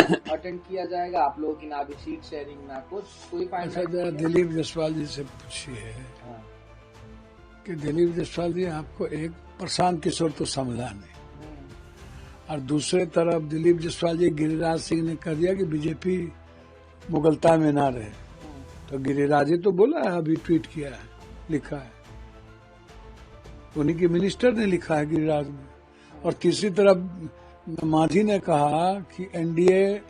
Attend किया जाएगा? आप लोगों की ना भी सीट शेयरिंग ना कुछ, कोई अच्छा, जरा दिलीप जायसवाल जी से पूछिए कि दिलीप जायसवाल जी, आपको एक प्रशांत किशोर तो समझा नहीं, और दूसरे तरफ दिलीप जायसवाल जी गिरिराज सिंह ने कह दिया कि बीजेपी मुगलता में ना रहे, तो गिरिराज जी तो बोला है, अभी ट्वीट किया है, लिखा है, उन्हीं के मिनिस्टर ने लिखा है गिरिराज में। और तीसरी तरफ मांझी ने कहा कि एनडीए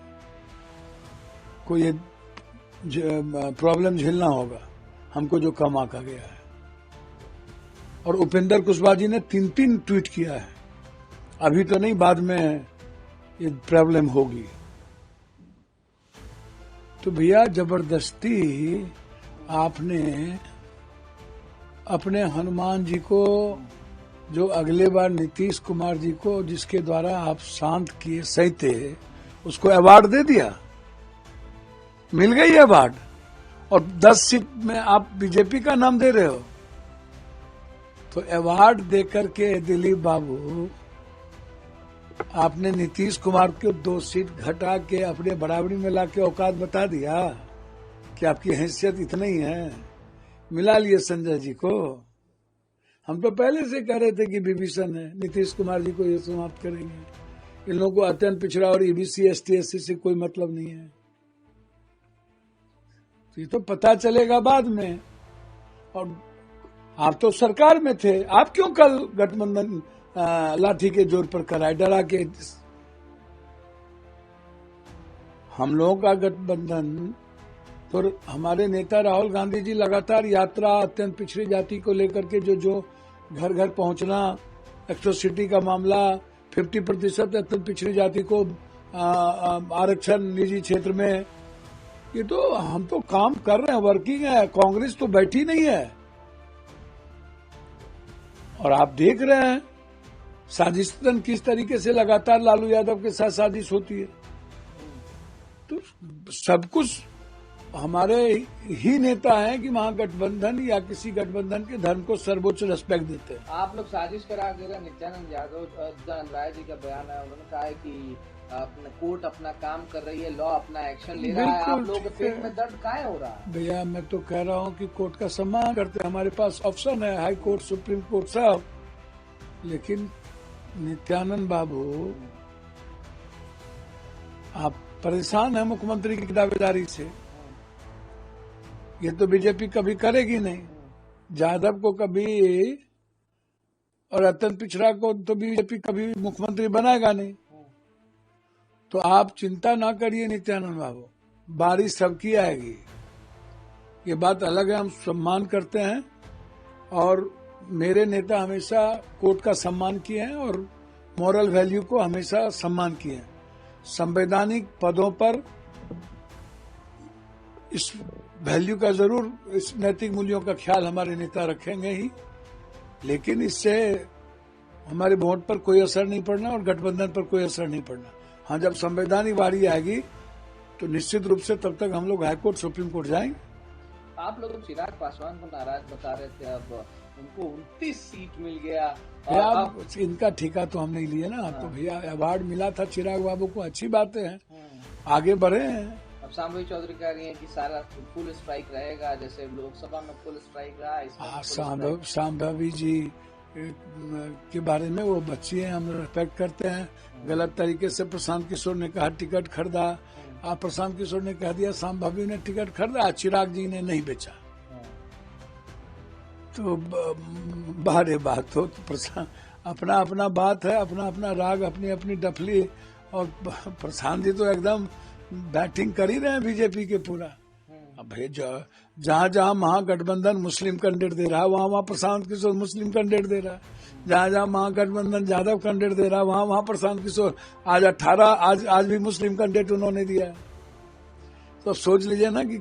को ये प्रॉब्लम झेलना होगा, हमको जो कम आंका गया है। और उपेंद्र कुशवाहा जी ने 3 ट्वीट किया है, अभी तो नहीं, बाद में ये प्रॉब्लम होगी। तो भैया जबरदस्ती आपने अपने हनुमान जी को, जो अगले बार नीतीश कुमार जी को जिसके द्वारा आप शांत किए सही थे, उसको अवार्ड दे दिया, मिल गई अवार्ड, और 10 सीट में आप बीजेपी का नाम दे रहे हो। तो अवार्ड देकर के दिलीप बाबू, आपने नीतीश कुमार को 2 सीट घटा के अपने बराबरी में लाके औकात बता दिया कि आपकी हैसियत इतना ही है। मिला लिए संजय जी को। हम तो पहले से कह रहे थे कि विभीषण है, नीतीश कुमार जी को ये समाप्त करेंगे। इन लोगों को अत्यंत पिछड़ा और ईबीसी एसटी एससी से कोई मतलब नहीं है, तो ये तो पता चलेगा बाद में। और आप तो सरकार में थे, आप क्यों कल गठबंधन लाठी के जोर पर कराए, डरा के? हम लोगों का गठबंधन तो हमारे नेता राहुल गांधी जी लगातार यात्रा अत्यंत पिछड़ी जाति को लेकर के जो घर घर पहुंचना, एट्रोसिटी का मामला, 50% अत्यंत पिछड़ी जाति को आरक्षण निजी क्षेत्र में, ये तो हम तो काम कर रहे हैं, वर्किंग है। कांग्रेस तो बैठी नहीं है, और आप देख रहे हैं साजिशतन किस तरीके से लगातार लालू यादव के साथ साजिश होती है। तो सब कुछ हमारे ही नेता हैं कि महागठबंधन या किसी गठबंधन के धर्म को सर्वोच्च रेस्पेक्ट देते हैं। आप लोग साजिश करा दे रहे। नित्यानंद यादव राय जी का बयान है, उन्होंने कहा है कि अपना कोर्ट अपना काम कर रही है, लॉ अपना एक्शन ले रहा है, आप लोगों के पेट में दर्द काहे हो रहा है? भैया मैं तो कह रहा हूँ कि कोर्ट का सम्मान करते हैं, हमारे पास ऑप्शन है, हाई कोर्ट, सुप्रीम कोर्ट, सब। लेकिन नित्यानंद बाबू, आप परेशान हैं मुख्यमंत्री की दावेदारी से। ये तो बीजेपी कभी करेगी नहीं, यादव को कभी और अत्यंत पिछड़ा को तो बीजेपी कभी मुख्यमंत्री बनाएगा नहीं। तो आप चिंता ना करिए नित्यानंद बाबू, बारिश सबकी आएगी, ये बात अलग है, हम सम्मान करते हैं। और मेरे नेता हमेशा कोर्ट का सम्मान किए हैं और मॉरल वैल्यू को हमेशा सम्मान किए हैं। संवैधानिक पदों पर इस वैल्यू का जरूर, इस नैतिक मूल्यों का ख्याल हमारे नेता रखेंगे ही, लेकिन इससे हमारे वोट पर कोई असर नहीं पड़ना और गठबंधन पर कोई असर नहीं पड़ना। हाँ, जब संवैधानिक बारी आएगी तो निश्चित रूप से तब तक हम लोग हाईकोर्ट, सुप्रीम कोर्ट जाएंगे। आप लोग चिराग पासवान को नाराज बता रहे थे, अब उनको 29 सीट मिल गया। अब इनका ठेका तो हम नहीं लिए ना। तो भैया अवार्ड मिला था चिराग बाबू को, अच्छी बातें हैं, आगे बढ़े हैं। अब शांभवी चौधरी कह रही है कि सारा फुल स्ट्राइक रहेगा, जैसे लोकसभा में फुल स्ट्राइक रहा। शांभवी जी के बारे में, वो बच्ची हैं, हम रिस्पेक्ट करते हैं। गलत तरीके से प्रशांत किशोर ने कहा टिकट खरीदा, प्रशांत किशोर ने कह दिया शांभवी ने टिकट खरीदा, चिराग जी ने नहीं बेचा। तो बारे बात हो, तो अपना अपना बात है, अपना अपना राग, अपनी अपनी डफली। और प्रशांत जी तो एकदम बैटिंग कर ही रहे हैं बीजेपी के पूरा। अब भाई जहाँ जहाँ महागठबंधन मुस्लिम कैंडिडेट दे रहा है, वहाँ प्रशांत किशोर मुस्लिम कैंडिडेट दे रहा है। जहाँ जहाँ महागठबंधन यादव कैंडिडेट दे रहा है, वहाँ प्रशांत किशोर आज 18 आज भी मुस्लिम कैंडिडेट उन्होंने दिया है। तो सोच लीजिए ना कि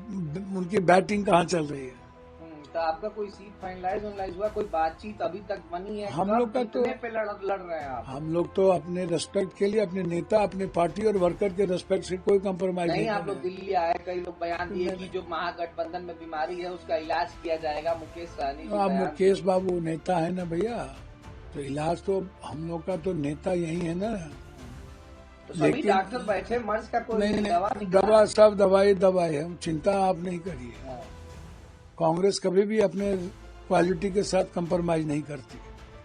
उनकी बैटिंग कहाँ चल रही है। तो आपका कोई सीट फाइनलाइज हुआ, कोई बातचीत अभी तक बनी है? हम लोग का तो पे लड़ रहे हैं आप। हम लोग तो अपने रेस्पेक्ट के लिए, अपने नेता, अपने पार्टी और वर्कर के रेस्पेक्ट से कोई कम्प्रोमाइज नहीं। आप लोग दिल्ली आए, कई लोग बयान दिए कि जो महागठबंधन में बीमारी है उसका इलाज किया जाएगा। मुकेश सहनी, आप मुकेश बाबू नेता है ना भैया, तो इलाज तो हम लोग का तो नेता यही है ना। तो सभी डॉक्टर बैठे मर्ज का कोई दवा नहीं, दवा सब दवाई है, चिंता आप नहीं करिए। कांग्रेस कभी भी अपने क्वालिटी के साथ कंप्रोमाइज नहीं करती,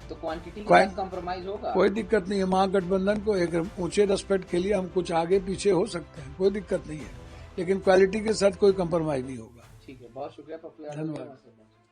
तो क्वांटिटी के साथ कंप्रोमाइज होगा, कोई दिक्कत नहीं है। महागठबंधन को एक ऊंचे रेस्पेक्ट के लिए हम कुछ आगे पीछे हो सकते हैं, कोई दिक्कत नहीं है, लेकिन क्वालिटी के साथ कोई कंप्रोमाइज नहीं होगा। ठीक है, बहुत शुक्रिया पप्पू यादव, धन्यवाद।